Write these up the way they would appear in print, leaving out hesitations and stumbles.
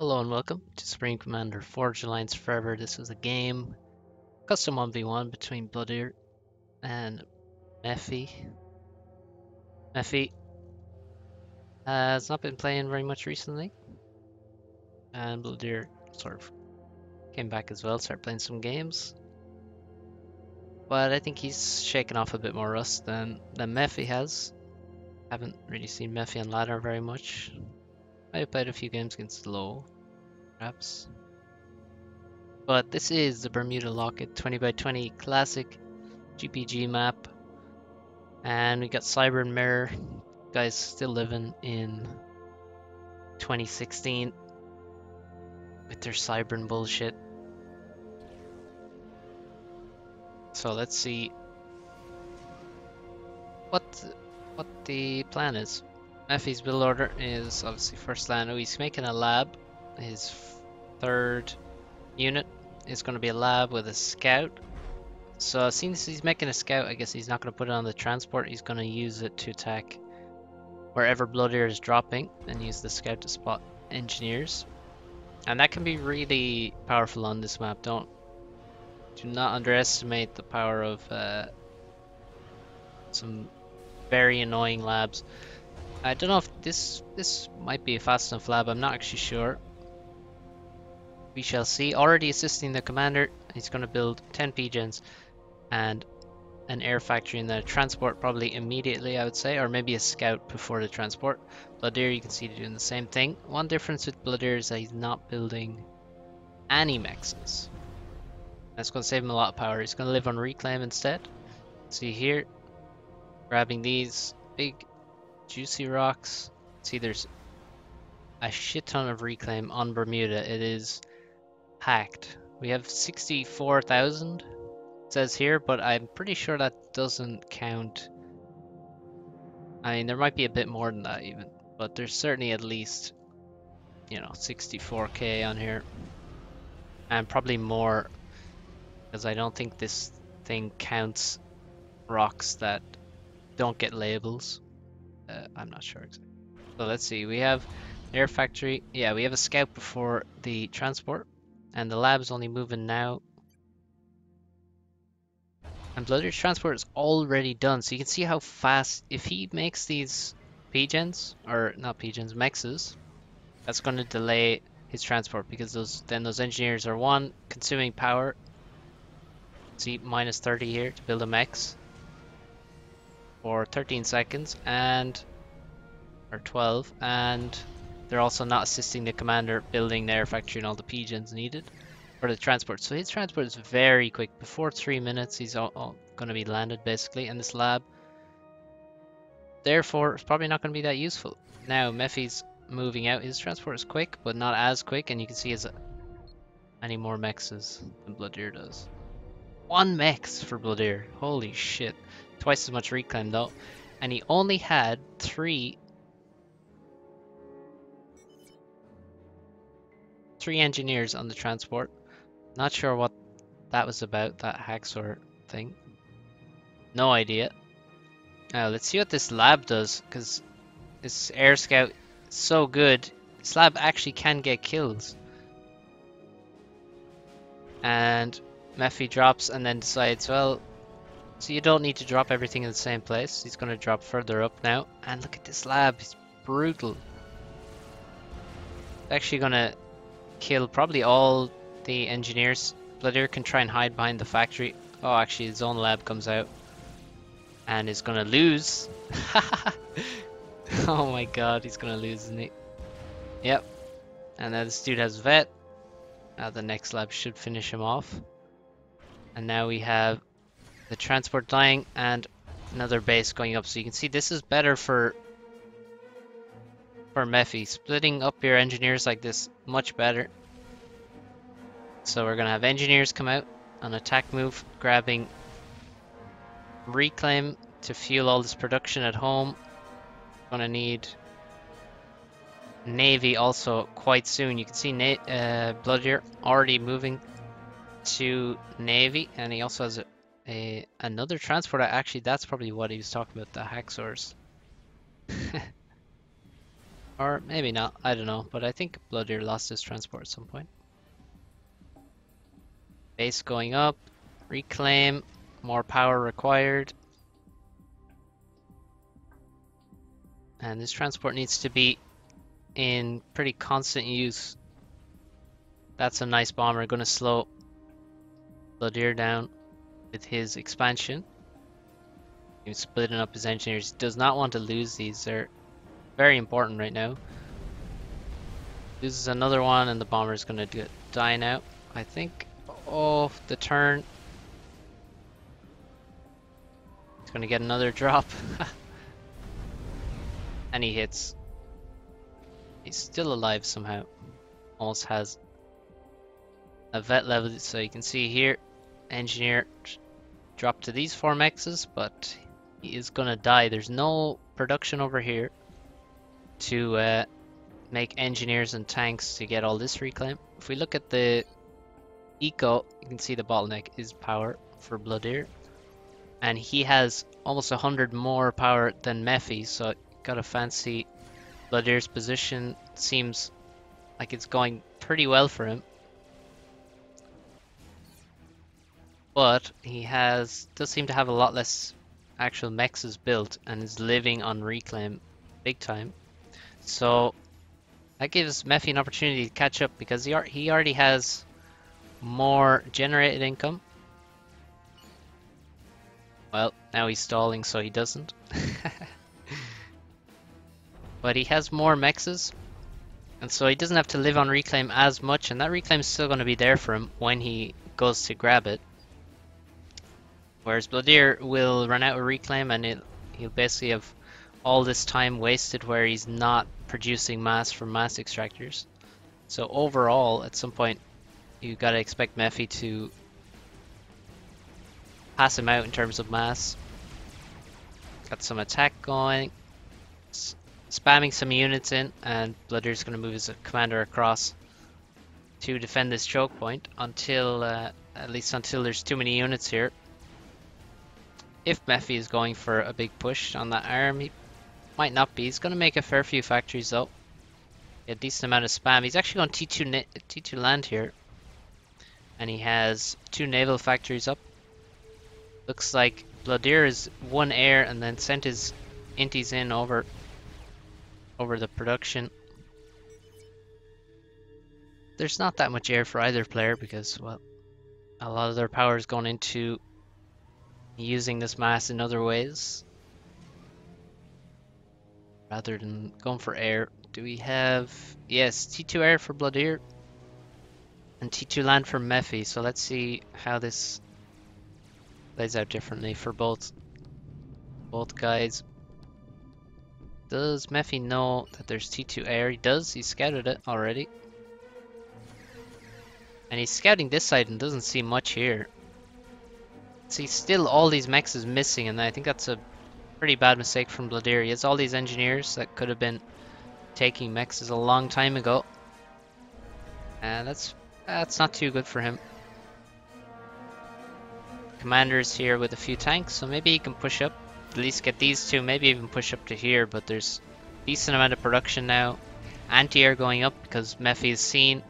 Hello and welcome to Supreme Commander Forge Alliance Forever. This is a game, custom 1v1 between Blodir and Mephi. Mephi has not been playing very much recently, and Blodir sort of came back as well, started playing some games. But I think he's shaken off a bit more rust than Mephi has. Haven't really seen Mephi on ladder very much. Might have played a few games against low, perhaps. But this is the Bermuda Locket 20x20 classic GPG map. And we got Cyber and Mirror, guys still living in 2016 with their cyber and bullshit. So let's see what the plan is. Mephi's build order is obviously first land. Oh, he's making a lab. His third unit is going to be a lab with a scout. So since he's making a scout, I guess he's not going to put it on the transport. He's going to use it to attack wherever Blodir is dropping and use the scout to spot engineers. And that can be really powerful on this map. Do not underestimate the power of some very annoying labs. I don't know if this might be a fast enough lab. I'm not actually sure. We shall see. Already assisting the commander. He's going to build 10 P-gens and an air factory and then a transport probably immediately, I would say, or maybe a scout before the transport. Blodir, you can see doing the same thing. One difference with Blodir is that he's not building any mexes. That's going to save him a lot of power. He's going to live on reclaim instead. See here, grabbing these big juicy rocks. See, there's a shit ton of reclaim on Bermuda. It is hacked. We have 64,000. Says here, but I'm pretty sure that doesn't count. I mean, there might be a bit more than that even, but there's certainly at least, 64k on here, and probably more, because I don't think this thing counts rocks that don't get labels. I'm not sure exactly. So let's see, we have air factory. Yeah, we have a scout before the transport, and the lab's only moving now. And Blodir's transport is already done, so you can see how fast, if he makes these P-gens, or not P-gens, mexes, that's going to delay his transport, because those engineers are, one, consuming power. See, minus 30 here to build a mex for 13 seconds, or 12, and they're also not assisting the commander building the air factory and all the P-gens needed for the transport. So his transport is very quick. Before 3 minutes, he's all going to be landed basically in this lab. Therefore, it's probably not going to be that useful. Now, Mephi's moving out. His transport is quick, but not as quick, and you can see his any more mexes than Blodir does. 1 mex for Blodir. Holy shit. Twice as much reclaim though. And he only had 3 engineers on the transport. Not sure what that was about, that hacksaw thing. No idea. Now let's see what this lab does, because this air scout is so good. This lab actually can get kills. And Mephi drops and then decides, well, so you don't need to drop everything in the same place. He's going to drop further up now. And look at this lab, it's brutal. It's actually going to kill probably all the engineers. Blodir can try and hide behind the factory. Oh, actually his own lab comes out and is gonna lose. Oh my god, he's gonna lose, isn't he? Yep. And now this dude has vet. Now the next lab should finish him off. And now we have the transport dying and another base going up. So you can see this is better for Mephi. Splitting up your engineers like this, much better. So we're going to have engineers come out on attack move, grabbing reclaim to fuel all this production at home. Going to need navy also quite soon. You can see Blodir already moving to navy, and he also has another transport. Actually, that's probably what he was talking about, the hacksaws. Or maybe not, I don't know, but I think Blodir lost his transport at some point. Base going up, reclaim, more power required. And this transport needs to be in pretty constant use. That's a nice bomber, going to slow Blodir down with his expansion. He's splitting up his engineers. He does not want to lose these, they're very important right now. Loses another one and the bomber is going to die now, I think. Oh, the turn. He's going to get another drop. And he hits. He's still alive somehow. Almost has a vet level, so you can see here, engineer dropped to these 4 mexes, but he is going to die. There's no production over here to make engineers and tanks to get all this reclaim. If we look at the eco, you can see the bottleneck is power for Blodir, and he has almost 100 more power than Mephi, so gotta fancy Blodir's position. Seems like it's going pretty well for him, but he does seem to have a lot less actual mexes built and is living on reclaim big time. So that gives Mephi an opportunity to catch up because he already has more generated income. Well, now he's stalling, so he doesn't. But he has more mexes, and so he doesn't have to live on reclaim as much, and that reclaim is still going to be there for him when he goes to grab it. Whereas Blodir will run out of reclaim, and he'll basically have all this time wasted where he's not producing mass from mass extractors. So overall, at some point, you gotta expect Mephi to pass him out in terms of mass. Got some attack going, spamming some units in, and Blodir's gonna move his commander across to defend this choke point until, at least until there's too many units here. If Mephi is going for a big push on that arm, he might not be. He's gonna make a fair few factories though. A decent amount of spam. He's actually on T2 land here, and he has 2 naval factories up. Looks like Blodir is 1 air and then sent his inties in over the production. There's not that much air for either player because, well, a lot of their power is going into using this mass in other ways rather than going for air. Do we have... Yes, T2 air for Blodir and T2 land for Mephi. So let's see how this plays out differently for both guys. Does Mephi know that there's T2 air? He does. He scouted it already. And he's scouting this side and doesn't see much here. See, still all these mechs is missing, and I think that's a pretty bad mistake from Blodir. He has all these engineers that could have been taking mechs a long time ago. And that's not too good for him. Commander's here with a few tanks, so maybe he can push up. At least get these 2, maybe even push up to here, but there's a decent amount of production now. Anti-air going up because Mephi has seen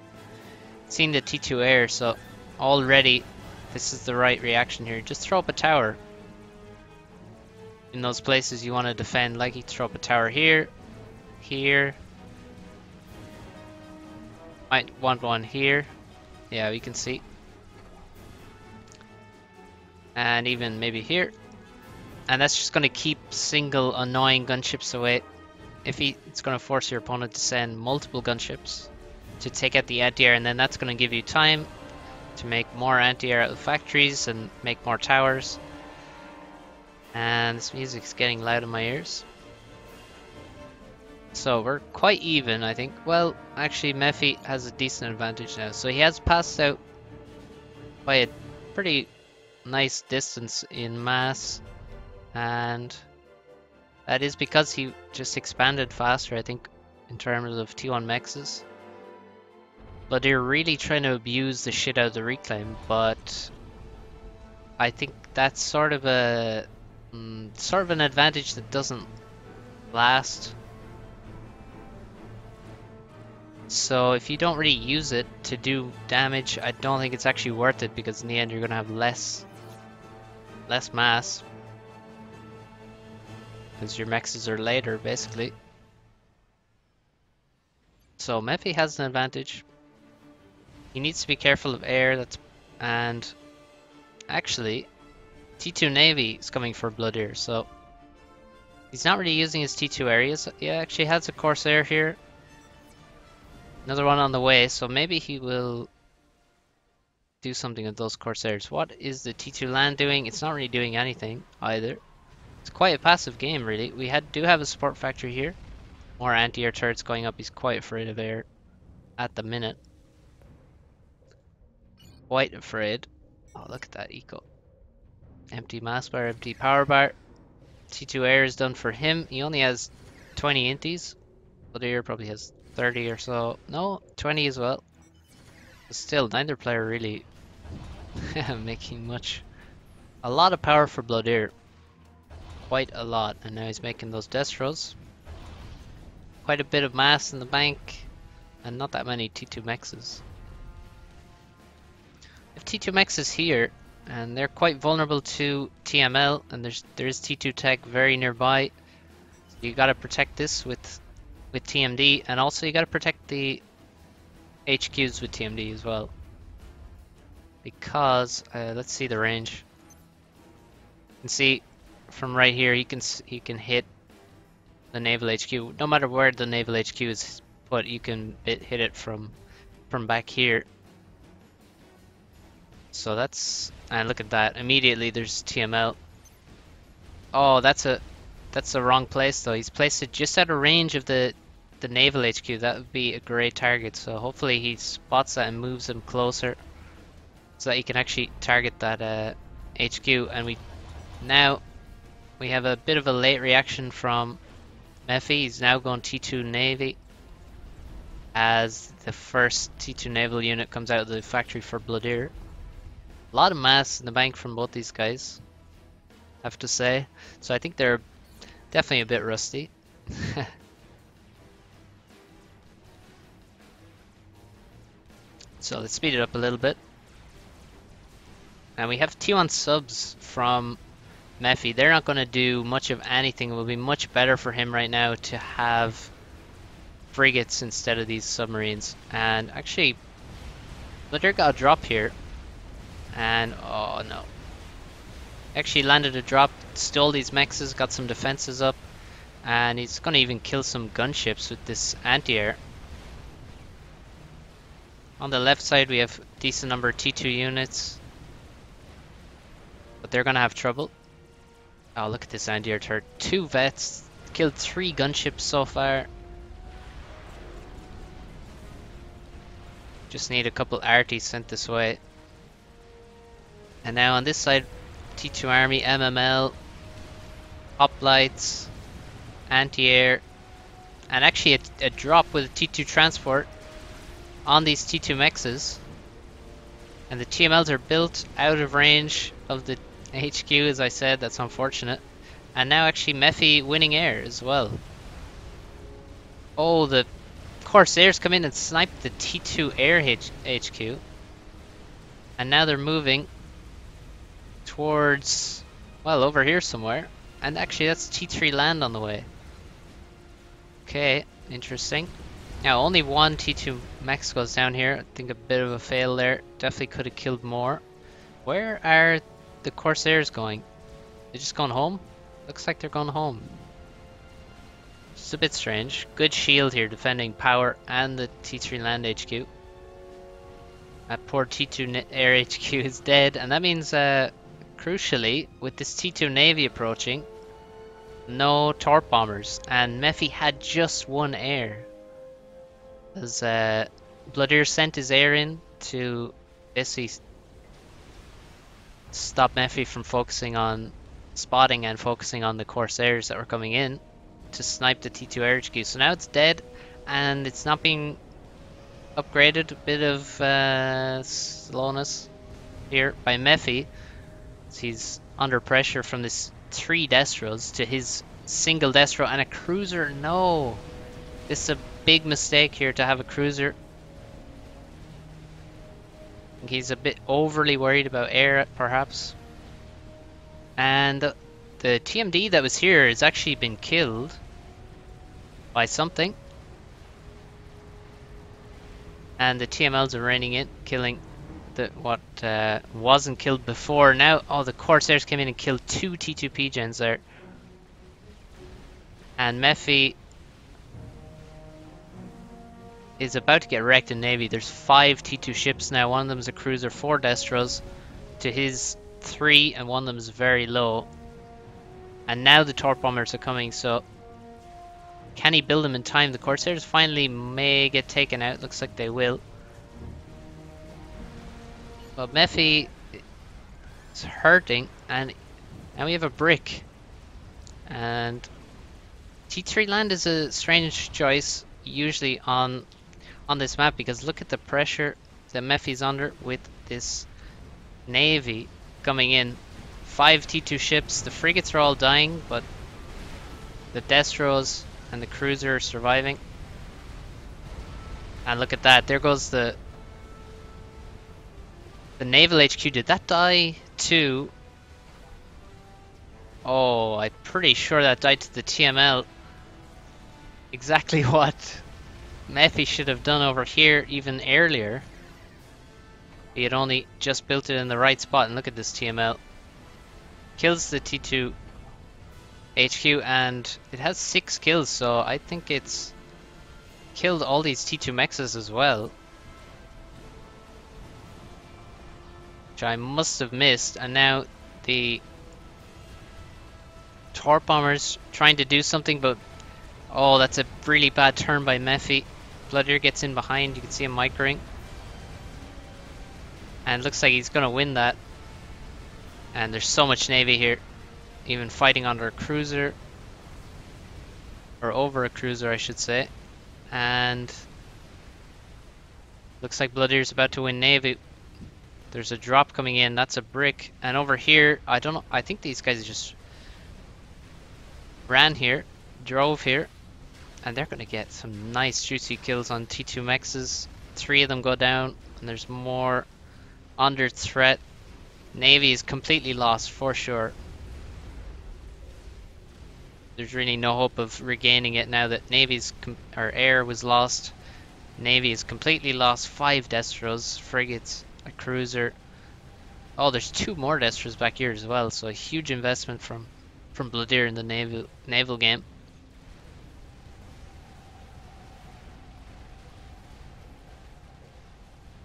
the T2 air, so already this is the right reaction here. Just throw up a tower in those places you want to defend. Like, you throw up a tower here, here. Might want one here. Yeah, we can see. And even maybe here. And that's just going to keep single annoying gunships away. It's going to force your opponent to send multiple gunships to take out the anti-air, and then that's going to give you time to make more anti-air out of factories and make more towers. And this music's getting loud in my ears. So we're quite even, I think. Well, actually Mephi has a decent advantage now. So he has passed out by a pretty nice distance in mass. And that is because he just expanded faster, I think, in terms of T1 mexes. But they're really trying to abuse the shit out of the reclaim, but I think that's sort of an advantage that doesn't last. So if you don't really use it to do damage, I don't think it's actually worth it, because in the end you're gonna have less mass, because your mexes are later basically. So Mephi has an advantage. He needs to be careful of air. And actually T2 Navy is coming for Blodir, so he's not really using his T2 areas. He actually has a Corsair here. Another one on the way, so maybe he will do something with those Corsairs. What is the T2 land doing? It's not really doing anything either. It's quite a passive game, really. We do have a support factory here. More anti-air turrets going up. He's quite afraid of air at the minute. Quite afraid. Oh, look at that eco. Empty mass bar, empty power bar. T2 air is done for him. He only has 20 inties. Blodir probably has 30 or so. No, 20 as well. But still, neither player really making much. A lot of power for Blodir. Quite a lot. And now he's making those Destros. Quite a bit of mass in the bank. And not that many T2 mexes. If T2 mexes here, and they're quite vulnerable to TML, and there is T2 tech very nearby. So you gotta protect this with TMD, and also you gotta protect the HQs with TMD as well. Because let's see the range. You can see from right here he can hit the naval HQ. No matter where the naval HQ is put, you can hit it from back here. So that's, and look at that, immediately there's TML. Oh, that's a wrong place though. He's placed it just out of range of the naval HQ. That would be a great target. So hopefully he spots that and moves him closer, so that he can actually target that HQ. And now we have a bit of a late reaction from Mephi. He's now going T2 Navy as the first T2 naval unit comes out of the factory for Blodir. A lot of mass in the bank from both these guys, I have to say. So I think they're definitely a bit rusty. So let's speed it up a little bit. And we have T1 subs from Mephi. They're not going to do much of anything. It will be much better for him right now to have frigates instead of these submarines. And actually, Blodir got a drop here. And oh no. Actually landed a drop, stole these mexes, got some defenses up. And he's going to even kill some gunships with this anti-air. On the left side we have decent number of T2 units. But they're going to have trouble. Oh, look at this anti-air turret. 2 vets, killed 3 gunships so far. Just need a couple arties sent this way. And now on this side, T2 army, MML, hoplites, anti-air, and actually a drop with a T2 transport on these T2 mexes. And the TMLs are built out of range of the HQ, as I said. That's unfortunate. And now actually Mephi winning air as well. Oh, the Corsairs come in and snipe the T2 air HQ. And now they're moving towards, well, over here somewhere. And actually that's T3 land on the way. Okay, interesting. Now only one T2 mex goes down here. I think a bit of a fail there. Definitely could have killed more. Where are the Corsairs going? They're just going home? Looks like they're going home. It's a bit strange. Good shield here defending power and the T3 land HQ. That poor T2 air HQ is dead, and that means crucially, with this T2 Navy approaching, no torp bombers, and Mephi had just 1 air. As Blodir sent his air in to basically stop Mephi from focusing on spotting and focusing on the Corsairs that were coming in to snipe the T2 air HQ. So now it's dead, and it's not being upgraded. A bit of slowness here by Mephi. He's under pressure from this 3 Destros to his single Destro and a cruiser. No, this big mistake here to have a cruiser. I think he's a bit overly worried about air, perhaps. And the TMD that was here has actually been killed by something. And the TMLs are raining in, killing what wasn't killed before. Now, oh, the Corsairs came in and killed 2 T2P gens there. And Mephi is about to get wrecked in Navy. There's 5 T2 ships now. One of them is a cruiser, 4 Destros to his 3, and one of them is very low. And now the torp bombers are coming, so can he build them in time? The Corsairs finally may get taken out. Looks like they will. But Mephi is hurting, and now we have a brick. And T3 land is a strange choice usually on this map, because look at the pressure that Mephi's under with this Navy coming in. 5 T2 ships, the frigates are all dying, but the Destros and the cruiser are surviving. And look at that, there goes the naval HQ. Did that die too? Oh, I'm pretty sure that died to the TML. Exactly what Mephi should have done over here even earlier. He had only just built it in the right spot, and look at this TML. Kills the T2 HQ, and it has 6 kills, so I think it's killed all these T2 mexes as well, which I must have missed. And now the torp bombers trying to do something, but oh, that's a really bad turn by Mephi. Blodir gets in behind, you can see him microing, and looks like he's gonna win that. And there's so much Navy here, even fighting under a cruiser, or over a cruiser I should say. And looks like Blodir's about to win Navy. There's a drop coming in, that's a brick. And over here, I don't know, I think these guys just ran here, drove here, and they're gonna get some nice juicy kills on T2 mexes. 3 of them go down, and there's more under threat. Navy is completely lost for sure. There's really no hope of regaining it now that Navy's air was lost. Navy is completely lost. 5 Destros, frigates, a cruiser. Oh, there's 2 more Destros back here as well, so a huge investment from Blodir in the naval game.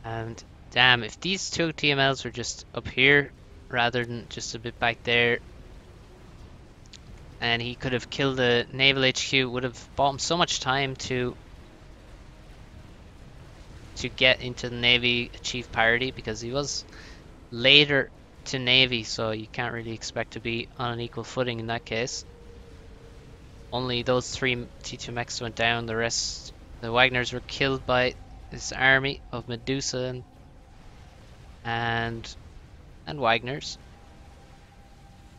And damn, if these 2 TMLs were just up here rather than just a bit back there, and he could have killed the naval HQ, would have bought him so much time to get into the Navy, achieve parity, because he was later to Navy, so you can't really expect to be on an equal footing in that case. Only those 3 T2 mechs went down, the rest, the Wagners, were killed by this army of Medusa and Wagners,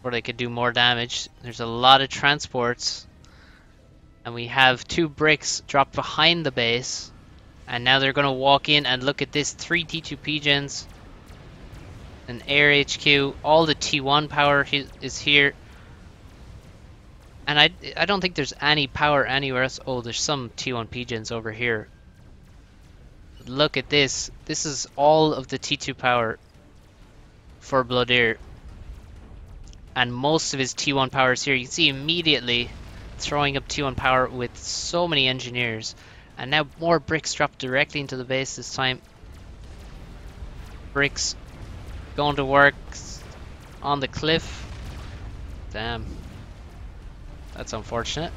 where they could do more damage. There's a lot of transports, and we have 2 bricks dropped behind the base, and now they're going to walk in, and look at this, 3 T2P gens, an air HQ, all the T1 power is here, and I don't think there's any power anywhere else. Oh, there's some T1P gens over here. Look at this. This is all of the T2 power for Blodir, and most of his T1 power is here. You can see immediately throwing up T1 power with so many engineers, and now more bricks dropped directly into the base this time. Bricks going to work on the cliff. Damn, that's unfortunate.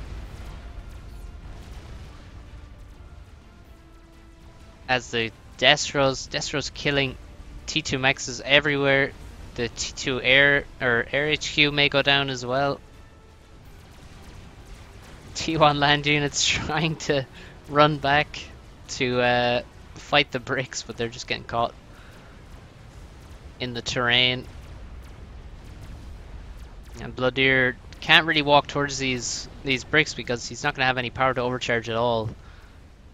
As the Destros killing T2 mexes everywhere. The T2 air HQ may go down as well. T1 land units trying to run back to fight the bricks, but they're just getting caught in the terrain. And Blodir can't really walk towards these bricks because he's not going to have any power to overcharge at all.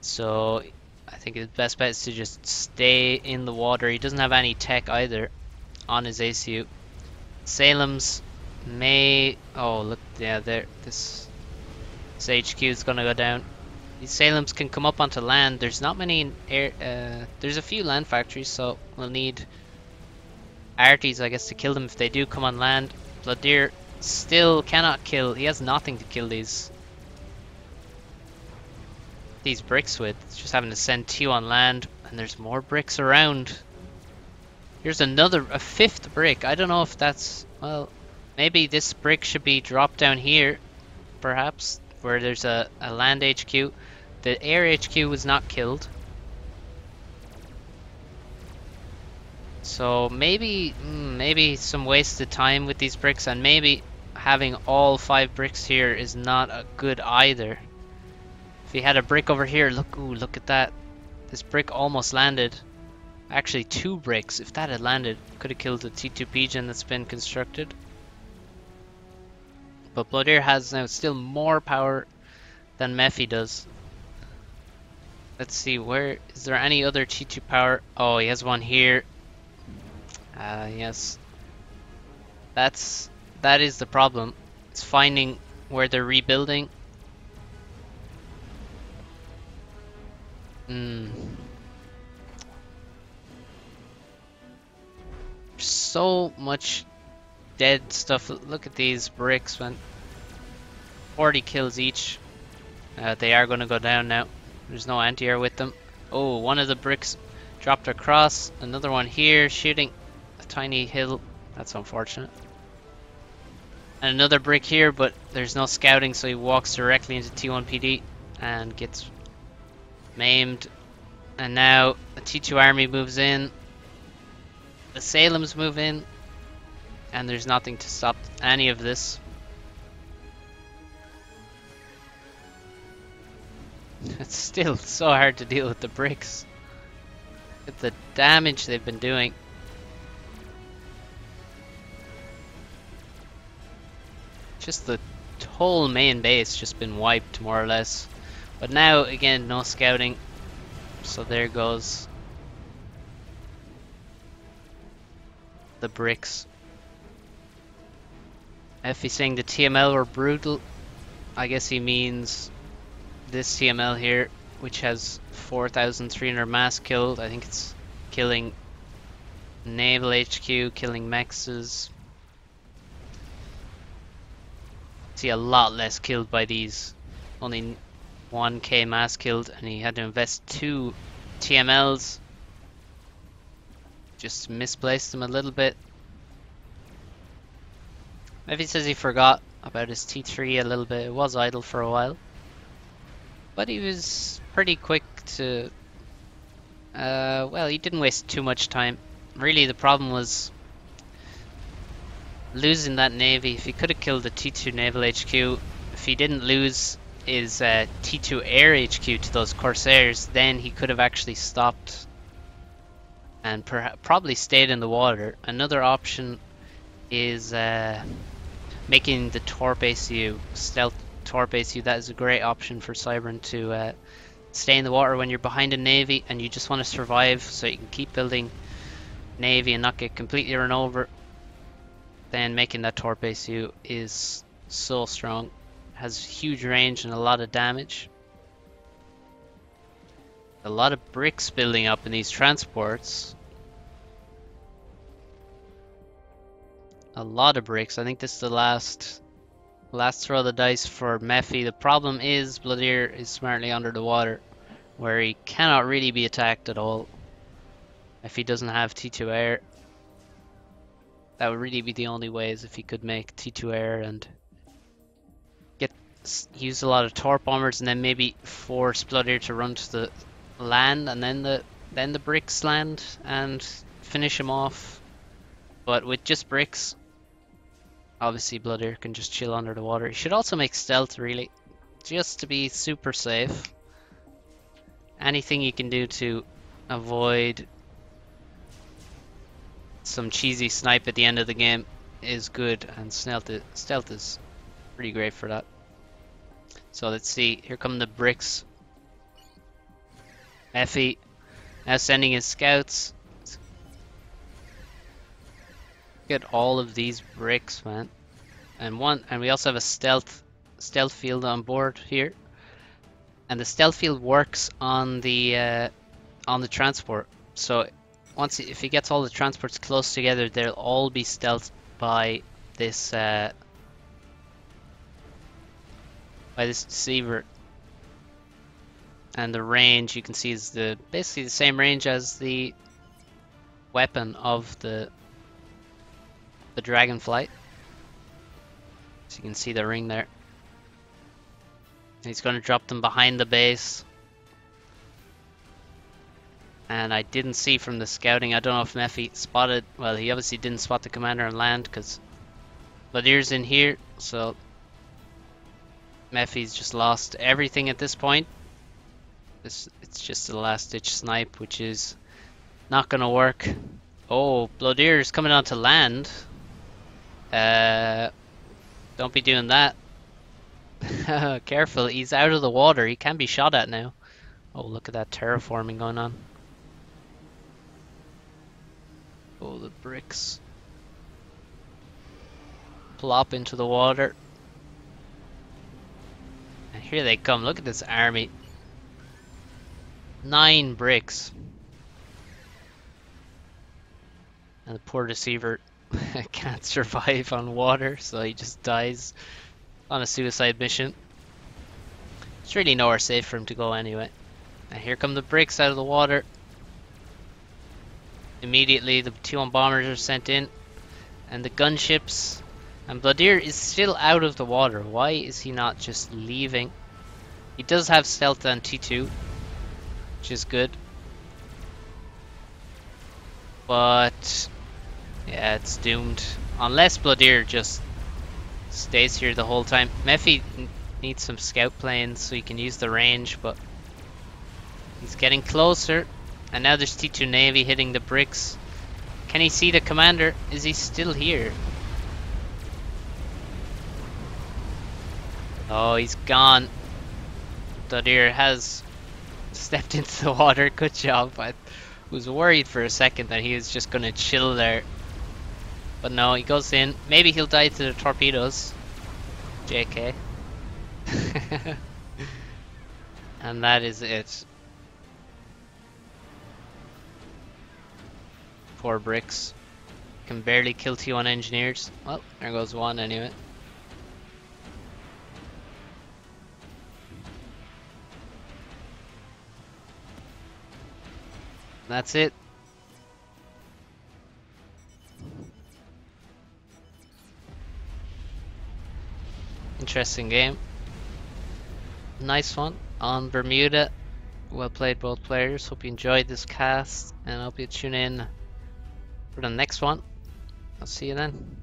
So I think his best bet is to just stay in the water. He doesn't have any tech either on his ACU. Salem's may... Oh, look, yeah, there. This HQ is gonna go down. These Salems can come up onto land. There's not many air... there's a few land factories, so we'll need arties, I guess, to kill them if they do come on land. Blodir still cannot kill. He has nothing to kill these bricks with. It's just having to send 2 on land, and there's more bricks around. Here's a 5th brick. I don't know if that's... Well, maybe this brick should be dropped down here, perhaps, where there's a land HQ. The air HQ was not killed. So maybe some wasted time with these bricks, and maybe having all 5 bricks here is not a good either. If he had a brick over here, look at that. This brick almost landed. Actually, 2 bricks. If that had landed, could have killed the T2 Pigeon that's been constructed. But Blodir has now still more power than Mephi does. Let's see, where is there any other T2 power? Oh, he has one here. Yes. That is the problem. It's finding where they're rebuilding. So much dead stuff. Look at these bricks, man. 40 kills each. They are going to go down now. There's no anti-air with them. Oh, one of the bricks dropped across. Another one here shooting a tiny hill. That's unfortunate. And another brick here, but there's no scouting, so he walks directly into T1 PD and gets maimed. And now the T2 army moves in. The Salems move in. And there's nothing to stop any of this. It's still so hard to deal with the bricks. Look at the damage they've been doing. Just the whole main base just been wiped, more or less. But now, again, no scouting. So there goes the bricks. If he's saying the TML were brutal, I guess he means this TML here, which has 4,300 mass killed. I think it's killing naval HQ, killing mexes. See a lot less killed by these. Only 1k mass killed, and he had to invest 2 TMLs. Just misplaced them a little bit. Maybe he says he forgot about his T3 a little bit. It was idle for a while. But he was pretty quick to... well, he didn't waste too much time. Really, the problem was losing that navy. If he could have killed the T2 naval HQ, if he didn't lose his T2 air HQ to those Corsairs, then he could have actually stopped and probably stayed in the water. Another option is making the Torp ACU, stealth Torp ACU. That is a great option for Cybern to stay in the water when you're behind a navy and you just want to survive, so you can keep building navy and not get completely run over. Then making that Torp ACU is so strong. Has huge range and a lot of damage. A lot of bricks building up in these transports. A lot of bricks. I think this is the last throw of the dice for Mephi. The problem is Blodir is smartly under the water, where he cannot really be attacked at all. If he doesn't have T2 air, that would really be the only ways. If he could make T2 air and use a lot of Torp bombers, and then maybe force Blodir to run to the land, and then the bricks land and finish him off. But with just bricks, obviously Blodir can just chill under the water. He should also make stealth, really, just to be super safe. Anything you can do to avoid some cheesy snipe at the end of the game is good, and stealth is pretty great for that. So let's see, here come the bricks. Mephi now sending his scouts. Get all of these bricks, man. And we also have a stealth field on board here. And the stealth field works on the transport. So if he gets all the transports close together, they'll all be stealthed by this deceiver. And the range you can see is basically the same range as the weapon of the dragonflight. So you can see the ring there. He's going to drop them behind the base. And I didn't see from the scouting, I don't know if Mephi spotted, well, he obviously didn't spot the commander on land because Blodir's in here, so Mephi's just lost everything at this point. It's just a last ditch snipe, which is not going to work. Oh, Blodir's coming onto land. Don't be doing that. Careful, he's out of the water. He can be shot at now. Oh, look at that terraforming going on. Oh, the bricks. Plop into the water. And here they come. Look at this army. 9 bricks. And the poor deceiver can't survive on water, so he just dies on a suicide mission. There's really nowhere safe for him to go anyway. And here come the bricks out of the water. Immediately the T1 bombers are sent in. And the gunships. And Blodir is still out of the water. Why is he not just leaving? He does have stealth on T2, which is good. But yeah, it's doomed. Unless Blodir just stays here the whole time. Mephi needs some scout planes so he can use the range, but he's getting closer. And now there's T2 Navy hitting the bricks. Can he see the commander? Is he still here? Oh, he's gone. Blodir has stepped into the water. Good job. I was worried for a second that he was just going to chill there. But no, he goes in. Maybe he'll die to the torpedoes. JK. And that is it. 4 bricks. Can barely kill T1 engineers. Well, there goes one anyway. That's it. Interesting game. Nice one on Bermuda. Well played both players. Hope you enjoyed this cast and I hope you tune in for the next one. I'll see you then.